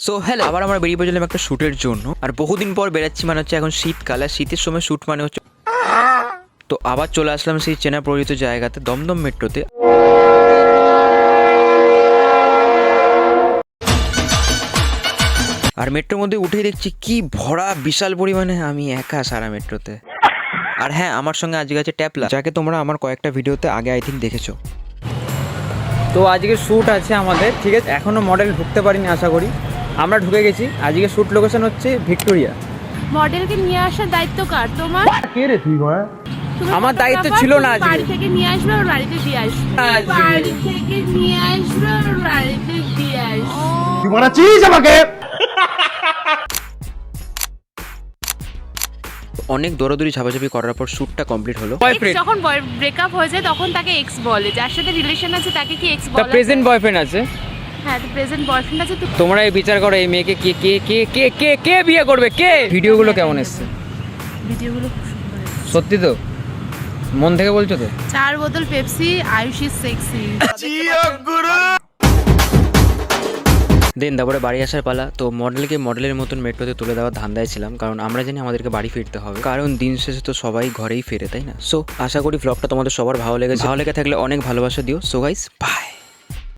So hello, আবার আমরা বেরিয়ে পড়ছিলাম একটা শ্যুটের জন্য। আর বহুদিন পর বেরাচ্ছি, মানে হচ্ছে এখন শীতকাল, আর শীতের সময় শ্যুট মানে হচ্ছে, তো আবার চলে আসলাম সেই চেনা পরিচিত জায়গাতে, দমদম মেট্রোতে। আর মেট্রোর মধ্যে উঠেই দেখছি কি ভরা বিশাল পরিমাণে, আমি একা সারা মেট্রোতে। আর হ্যাঁ, আমার সঙ্গে আজকে আছে ট্যাপলা, যাকে তোমরা আমার কয়েকটা ভিডিওতে আগে আই থিঙ্ক দেখেছো। তো আজকে শ্যুট আছে আমাদের, ঠিক আছে। এখনও মডেল ঢুকতে পারিনি, আশা করি। আমরা ঢুকে গেছি। আজকে শ্যুট লোকেশন হচ্ছে ভিক্টোরিয়া। মডেলকে নিয়ে আসার দায়িত্ব কার? তোমার? কে রে তুই? তুমি আমার দায়িত্ব photographer, ছিল না তুমি আজকে। বাড়ি থেকে নিয়ে আসবে আর বাড়িতে দিয়ে আসবে। আজকে। বাড়ি থেকে নিয়ে আসবে আর বাড়িতে দিয়ে আসবে। তুই মানাচ্ছিস আমাকে? অনেক দৌড়াদৌড়ি ঝাপাঝাপি করার পর শ্যুটটা কমপ্লিট হলো। বয়ফ্রেন্ড, যখন ব্রেকআপ হয়ে যায় তখন তাকে এক্স বলে। যার সাথে রিলেশন আছে তাকে কি এক্স তা বলে? প্রেজেন্ট বয়ফ্রেন্ড আছে। হ্যাঁ, তো প্রেজেন্ট বয়ফ্রেন্ড আছে তো। তোমরা এই বিচার করো, এই মেয়েকে কে কে কে কে কে কে বিয়ে করবে? কে? ভিডিওগুলো কেমন এসছে? ভিডিওগুলো খুব সুন্দর এসেছে। সত্যি তো? মন থেকে বলছো তো? 4 বোতল পেপসি, আয়ুষ ইজ সেক্সি। দেন তারপরে বাড়ি আসার পালা। তো মডেলকে মডেলের মতন মেট্রোতে তুলে দেওয়ার ধান্দায় ছিলাম, কারণ আমরা জানি আমাদেরকে বাড়ি ফিরতে হবে, কারণ দিন শেষে তো সবাই ঘরেই ফেরে, তাই না? সো আশা করি ভ্লগটা তোমাদের সবার ভালো লেগেছে। ভালো লেগে থাকলে অনেক ভালোবাসা দিও। So guys, by.